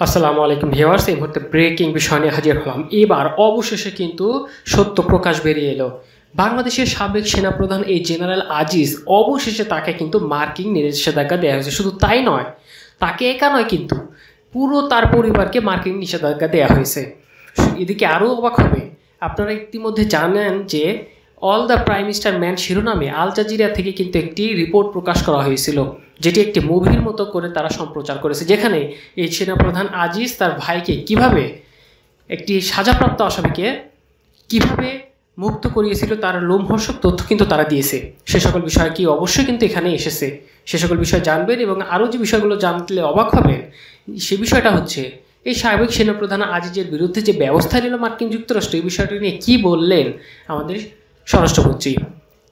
আসসালামু আলাইকুম ভিউয়ার্স, এই মুহূর্তে ব্রেকিং বিষয় নিয়ে হাজির হলাম। এবার অবশেষে কিন্তু সত্য প্রকাশ বেরিয়ে এলো। বাংলাদেশের সাবেক সেনাপ্রধান এই জেনারেল আজিজ অবশেষে তাকে কিন্তু মার্কিন নিষেধাজ্ঞা দেওয়া হয়েছে। শুধু তাই নয়, তাকে একা নয় কিন্তু পুরো তার পরিবারকে মার্কিন নিষেধাজ্ঞা দেওয়া হয়েছে। এদিকে আরও অবাক হবে, আপনারা ইতিমধ্যে জানেন যে all the Prime Minister man শিরোনামে আল জাজিরা থেকে কিন্তু একটি রিপোর্ট প্রকাশ করা হয়েছিল, যেটি একটি মুভির মতো করে তারা সম্প্রচার করেছে, যেখানে এই সেনাপ্রধান আজিজ তার ভাইকে কিভাবে একটি সাজাপ্রাপ্ত আসামিকে কিভাবে মুক্ত করিয়েছিল তার লোমহর্ষক তথ্য কিন্তু তারা দিয়েছে। সে সকল বিষয় কি অবশ্যই কিন্তু এখানে এসেছে, সে সকল বিষয় জানবেন এবং আরও যে বিষয়গুলো জানলে অবাক হবেন সে বিষয়টা হচ্ছে এই সাবেক সেনাপ্রধান আজিজের বিরুদ্ধে যে ব্যবস্থা নিল মার্কিন যুক্তরাষ্ট্র, এই বিষয়টি নিয়ে কী বললেন আমাদের স্বরাষ্ট্রমন্ত্রী।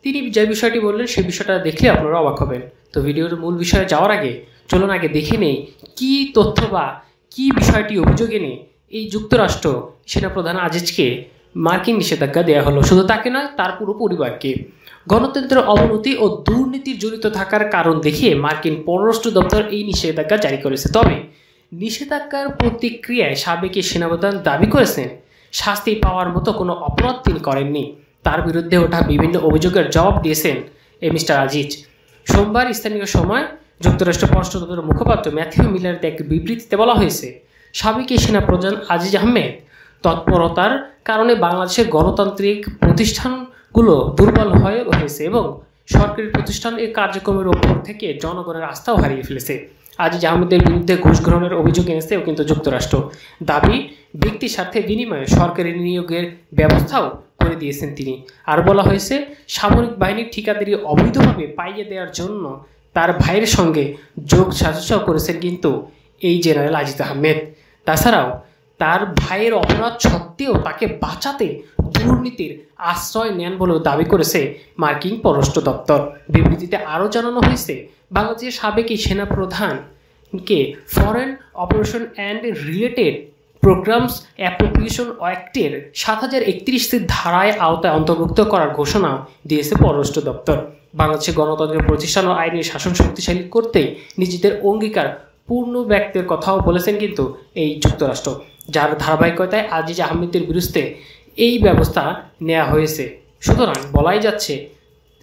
তিনি যে বিষয়টি বললেন সেই বিষয়টা দেখলে আপনারা অবাক হবেন। তো ভিডিওর মূল বিষয়ে যাওয়ার আগে চলুন আগে দেখে নেই কী তথ্য বা কী বিষয়টি অভিযোগ এনে এই যুক্তরাষ্ট্র সেনাপ্রধান আজিজকে মার্কিন নিষেধাজ্ঞা দেওয়া হলো। শুধু তাকে নয়, তার পুরো পরিবারকে গণতন্ত্রের অবনতি ও দুর্নীতির জড়িত থাকার কারণ দেখিয়ে মার্কিন পররাষ্ট্র দপ্তর এই নিষেধাজ্ঞা জারি করেছে। তবে নিষেধাজ্ঞার প্রতিক্রিয়ায় সাবেক সেনাপ্রধান দাবি করেছেন শাস্তি পাওয়ার মতো কোনো অপরাধ তিনি করেননি। তার বিরুদ্ধে ওঠা বিভিন্ন অভিযোগের জবাব দিয়েছেন মিস্টার আজিজ। সোমবার স্থানীয় সময় যুক্তরাষ্ট্র পররাষ্ট্র দপ্তরের মুখপাত্র ম্যাথিউ মিলারের এক বিবৃতিতে বলা হয়েছে, সাবেক সেনাপ্রধান আজিজ আহমেদ তৎপরতার কারণে বাংলাদেশের গণতান্ত্রিক প্রতিষ্ঠানগুলো দুর্বল হয়েছে এবং সরকারি প্রতিষ্ঠান এই কার্যক্রমের ওপর থেকে জনগণের আস্থাও হারিয়ে ফেলেছে। আজিজ আহমেদের বিরুদ্ধে ঘুষ গ্রহণের অভিযোগ এনেছেও কিন্তু যুক্তরাষ্ট্র। দাবি, ব্যক্তির স্বার্থে বিনিময়ে সরকারি নিয়োগের ব্যবস্থাও করে দিয়েছেন তিনি। আর বলা হয়েছে, সামরিক বাহিনীর ঠিকাদারি অবৈধভাবে পাইয়ে দেওয়ার জন্য তার ভাইয়ের সঙ্গে যোগ সাজসও করেছেন কিন্তু এই জেনারেল আজিজ আহমেদ। তাছাড়াও তার ভাইয়ের অপরাধ সত্ত্বেও তাকে বাঁচাতে দুর্নীতির আশ্রয় নেন বলেও দাবি করেছে মার্কিন পররাষ্ট্র দপ্তর। বিবৃতিতে আরও জানানো হয়েছে, বাংলাদেশের সাবেক এই সেনাপ্রধানকে foreign operation and related programs appropriation অ্যাক্টের ৭০৩১ ধারায় আওতায় অন্তর্ভুক্ত করার ঘোষণা দিয়েছে পররাষ্ট্র দপ্তর। বাংলাদেশের গণতন্ত্রের প্রতিষ্ঠান ও আইনের শাসন শক্তিশালী করতেই নিজেদের অঙ্গীকার পূর্ণ ব্যক্তের কথাও বলেছেন কিন্তু এই যুক্তরাষ্ট্র, যার ধারাবাহিকতায় আজিজ আহমেদের বিরুদ্ধে এই ব্যবস্থা নেওয়া হয়েছে। সুতরাং বলাই যাচ্ছে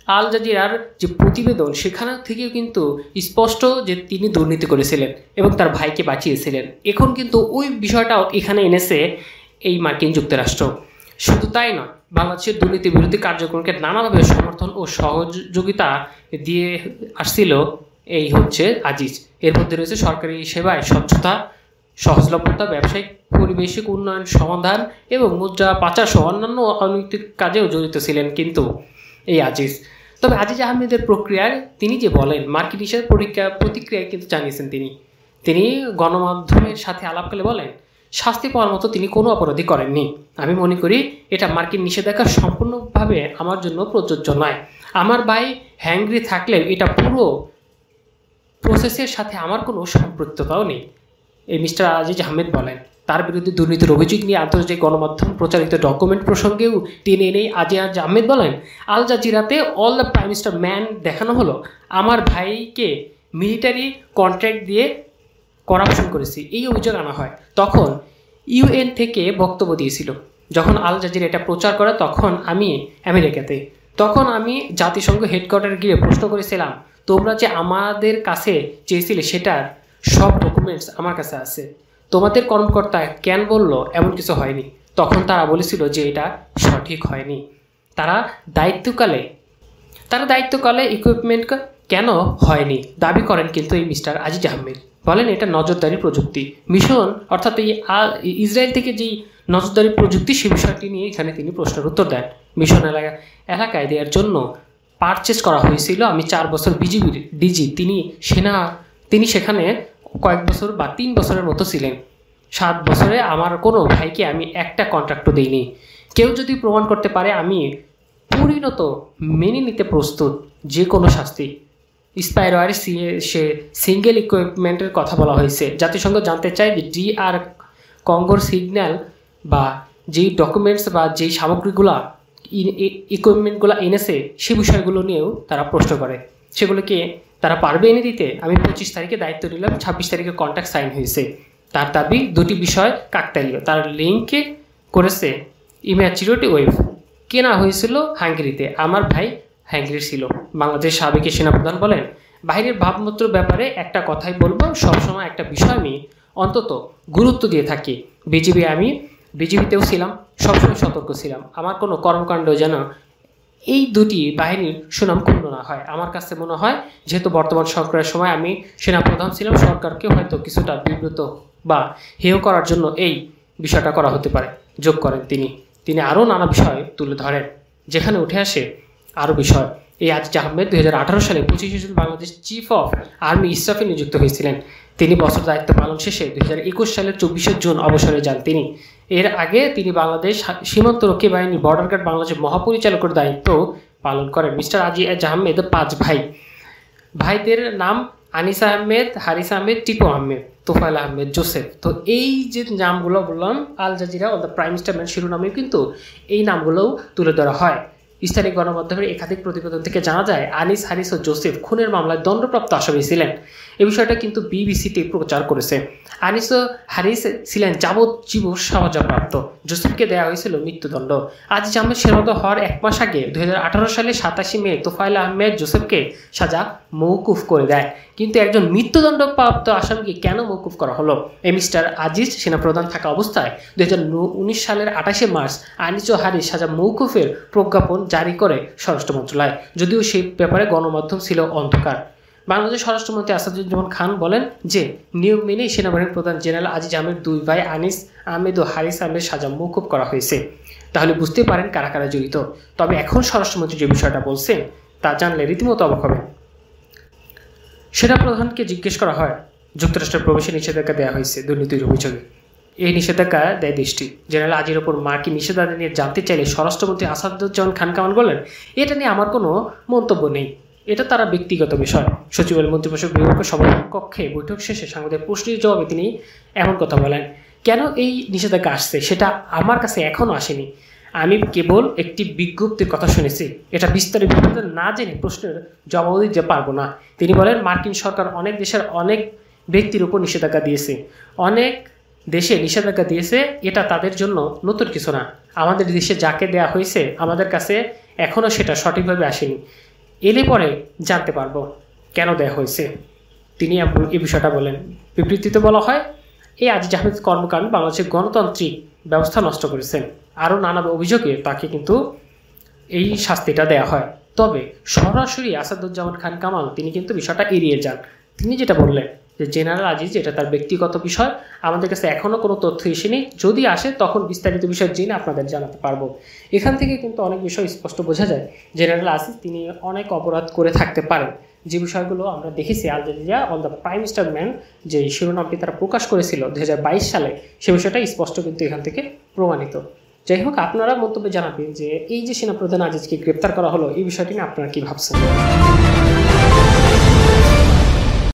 আল জাজিরার যে প্রতিবেদন সেখান থেকেও কিন্তু স্পষ্ট যে তিনি দুর্নীতি করেছিলেন এবং তার ভাইকে বাঁচিয়েছিলেন। এখন কিন্তু ওই বিষয়টাও এখানে এনেছে এই মার্কিন যুক্তরাষ্ট্র। শুধু তাই নয়, বাংলাদেশের দুর্নীতি বিরোধী কার্যক্রমকে নানাভাবে সমর্থন ও সহযোগিতা দিয়ে আসছিল এই হচ্ছে আজিজ। এর মধ্যে রয়েছে সরকারি সেবায় স্বচ্ছতা, সহজলভ্যতা, ব্যবসায়িক পরিবেশিক উন্নয়ন সমাধান এবং মুদ্রা পাচার সহ অন্যান্য অনৈতিক কাজেও জড়িত ছিলেন কিন্তু এই আজিজ। তবে আজিজ আহমেদের প্রক্রিয়ায় তিনি যে বলেন মার্কিন নিষেধ প্রতিক্রিয়ায় কিন্তু জানিয়েছেন তিনি গণমাধ্যমের সাথে আলাপকালে বলেন, শাস্তি পাওয়ার মতো তিনি কোনো অপরাধী করেননি। আমি মনে করি এটা মার্কিন নিষেধাজ্ঞা সম্পূর্ণভাবে আমার জন্য প্রযোজ্য নয়। আমার ভাই হ্যাংরি থাকলেও এটা পুরো প্রসেসের সাথে আমার কোনো সম্পৃক্ততাও নেই, এই মিস্টার আজিজ আহমেদ বলেন। তার বিরুদ্ধে দুর্নীতির অভিযোগ নিয়ে আন্তর্জাতিক গণমাধ্যম প্রচারিত ডকুমেন্ট প্রসঙ্গেও টেনে এনেই আজিজ আহমেদ বলেন, আল জাজিরাতে All the Prime Minister man দেখানো হলো আমার ভাইকে মিলিটারি কন্ট্রাক্ট দিয়ে করাপশন করেছি, এই অভিযোগ আনা হয়। তখন ইউএন থেকে বক্তব্য দিয়েছিল। যখন আল জাজিরা এটা প্রচার করে তখন আমি আমেরিকাতে, তখন আমি জাতিসংঘ হেডকোয়ার্টারে গিয়ে প্রশ্ন করেছিলাম, তোমরা যে আমাদের কাছে চেয়েছিলে সেটার সব ডকুমেন্টস আমার কাছে আছে, তোমাদের কর্মকর্তা কেন বলল এমন কিছু হয়নি। তখন তারা বলেছিল যে এটা সঠিক হয়নি। তারা দায়িত্বকালে ইকুইপমেন্ট কেন হয়নি দাবি করেন কিন্তু এই মিস্টার আজিজ আহমেদ বলেন এটা নজরদারি প্রযুক্তি মিশন, অর্থাৎ এই ইসরায়েল থেকে যেই নজরদারি প্রযুক্তি সে বিষয়টি নিয়ে এখানে তিনি প্রশ্নের উত্তর দেন। মিশন এলাকায় দেওয়ার জন্য পারচেস করা হয়েছিল। আমি 4 বছর বিজিবির ডিজি, তিনি সেখানে কয়েক বছর বা 3 বছরের মতো ছিলেন। 7 বছরে আমার কোনো ভাইকে আমি একটা কন্ট্রাক্টও দিইনি। কেউ যদি প্রমাণ করতে পারে আমি পরিণত মেনে নিতে প্রস্তুত যে কোনো শাস্তি। স্পাইরোয়ার সে সিঙ্গেল ইকুইপমেন্টের কথা বলা হয়েছে। জাতিসংঘ জানতে চায় যে DR কঙ্গোর সিগন্যাল বা যেই ডকুমেন্টস বা যেই সামগ্রীগুলা ইকুইপমেন্টগুলো এনেছে সে বিষয়গুলো নিয়েও তারা প্রশ্ন করে, সেগুলোকে তারা পারবে এনে দিতে। আমি 25 তারিখে দায়িত্ব নিলাম, 26 তারিখে কন্ট্রাক্ট সাইন হয়েছে। তার দাবি দুটি বিষয় কাকতালীয়। তার লিঙ্কে করেছে ইম্যাচুরিটি ওয়েভ কেনা হয়েছিল হাঙ্গেরিতে। আমার ভাই হাঙ্গেরি ছিল। বাংলাদেশ সাবেক সেনাপ্রধান বলেন, বাহিরের ভাবমূর্তির ব্যাপারে একটা কথাই বলবো, সবসময় একটা বিষয় আমি অন্তত গুরুত্ব দিয়ে থাকি। বিজিবিতেও ছিলাম, সবসময় সতর্ক ছিলাম। আমার কোনো কর্মকাণ্ড যেন এই দুটি বাহিনীর সুনাম ক্ষুণ্ণ না হয়। আমার কাছে মনে হয় যেহেতু বর্তমান সরকারের সময় আমি সেনাপ্রধান ছিলাম, সরকারকে হয়তো কিছুটা বিব্রত বা হেয় করার জন্য এই বিষয়টা করা হতে পারে, যোগ করেন তিনি আরও নানা বিষয় তুলে ধরেন, যেখানে উঠে আসে আরও বিষয়। এই আজিজ আহমেদ 2018 সালে 25 June Bangladesh chief of army স্টাফে নিযুক্ত হয়েছিলেন। তিনি বছর দায়িত্ব পালন শেষে 2021 সালের 24 জুন অবসরে যান তিনি। এর আগে তিনি বাংলাদেশ সীমান্তরক্ষী বাহিনী বর্ডার গার্ড বাংলাদেশের মহাপরিচালকের দায়িত্ব পালন করেন। মিস্টার আজিজ আহমেদ 5 ভাইদের নাম আনিস আহমেদ, হারিস আহমেদ, টিপু আহমেদ, তোফায়েল আহমেদ, জোসেফ। তো এই যে নামগুলো বললাম, আল জাজিরা ও দ্য প্রাইম স্টেটমেন্ট শিরোনামেও কিন্তু এই নামগুলোও তুলে ধরা হয়। স্থানীয় গণমাধ্যমের একাধিক প্রতিবেদন থেকে জানা যায় আনিস, হারিস ও জোসেফ খুনের মামলায় দণ্ডপ্রাপ্ত আসামি ছিলেন। এই বিষয়টা কিন্তু বিবিসিতে প্রচার করেছে। আনিস ও হারিস ছিলেন যাবজ্জীবন সাজাপ্রাপ্ত, জোসেফকে দেওয়া হয়েছিল মৃত্যুদণ্ড। আজিজ আহমেদ সেনাপতি হওয়ার 1 মাস আগে 2018 সালে 27 মে তোফায়েল আহমেদ জোসেফকে সাজা মৌকুফ করে দেয়। কিন্তু একজন মৃত্যুদণ্ডপ্রাপ্ত আসামিকে কেন মৌকুফ করা হলো? এই মিস্টার আজিজ সেনাপ্রধান থাকা অবস্থায় 2019 সালের 28 মার্চ আনিস ও হারিস সাজা মৌকুফের প্রজ্ঞাপন জারি করে স্বরাষ্ট্র মন্ত্রণালয়, যদিও সেই ব্যাপারে গণমাধ্যম ছিল অন্ধকার। বাংলাদেশ স্বরাষ্ট্রমন্ত্রী আসাদুজ্জামান খান বলেন যে নিয়ম মেনেই সেনাবাহিনীর প্রধান জেনারেল আজিজ আহমেদ 2 ভাই আনিস আহমেদ ও হারিস আহমেদ সাজা মৌকুফ করা হয়েছে। তাহলে বুঝতে পারেন কারা কারা জড়িত। তবে এখন স্বরাষ্ট্রমন্ত্রী যে বিষয়টা বলছেন তা জানলে রীতিমতো অবাক হবেন। সেনাপ্রধানকে জিজ্ঞেস করা হয়, যুক্তরাষ্ট্রের প্রবেশে নিষেধাজ্ঞা দেওয়া হয়েছে দুর্নীতির অভিযোগে। এই নিষেধাজ্ঞা দেয় দেশটি। জেনারেল আজির ওপর মার্কিন নিষেধাজ্ঞা নিয়ে জানতে চাইলে স্বরাষ্ট্রমন্ত্রী আসাদুজ্জামান খান কামাল বলেন, এটা নিয়ে আমার কোনো মন্তব্য নেই, এটা তারা ব্যক্তিগত বিষয়। সচিবালয় মন্ত্রিপরিষদ বিভাগের সভার কক্ষে বৈঠক শেষে সাংবাদিক প্রশ্নের জবাবে তিনি এমন কথা বলেন, কেন এই নিষেধাজ্ঞা আসছে সেটা আমার কাছে এখনও আসেনি। আমি কেবল একটি বিজ্ঞপ্তির কথা শুনেছি, এটা বিস্তারিত না জেনে প্রশ্নের জবাব দিতে পারবো না। তিনি বলেন, মার্কিন সরকার অনেক দেশের অনেক ব্যক্তির উপর নিষেধাজ্ঞা দিয়েছে, অনেক দেশে নিষেধাজ্ঞা দিয়েছে, এটা তাদের জন্য নতুন কিছু না। আমাদের দেশে যাকে দেয়া হয়েছে আমাদের কাছে এখনও সেটা সঠিকভাবে আসেনি, এলে পরে জানতে পারবো কেন দেয়া হয়েছে। তিনি এই বিষয়টা বলেন। বিবৃতিতে বলা হয়, এই আজিজ আহমেদ কর্মকাণ্ড বাংলাদেশের গণতান্ত্রিক ব্যবস্থা নষ্ট করেছেন। আরও নানা অভিযোগে তাকে কিন্তু এই শাস্তিটা দেয়া হয়। তবে সরাসরি আসাদুজ্জামান খান কামাল তিনি কিন্তু বিষয়টা এড়িয়ে যান। তিনি যেটা বললেন যে জেনারেল আজিজ এটা তার ব্যক্তিগত বিষয়, আমাদের কাছে এখনও কোনো তথ্য এসেনি, যদি আসে তখন বিস্তারিত বিষয় জেনে আপনাদের জানাতে পারবো। এখান থেকে কিন্তু অনেক বিষয় স্পষ্ট বোঝা যায় জেনারেল আজিজ তিনি অনেক অপরাধ করে থাকতে পারেন, যে বিষয়গুলো আমরা দেখেছি Al Jazeera on the prime statement যে শিরোনামটি তারা প্রকাশ করেছিল 2022 সালে, সে বিষয়টা স্পষ্ট কিন্তু এখান থেকে প্রমাণিত। যাই হোক, আপনারা মন্তব্যে জানাবেন যে এই যে সেনাপ্রধান আজিজকে গ্রেপ্তার করা হলো এই বিষয়টি নিয়ে আপনারা কী ভাবছেন।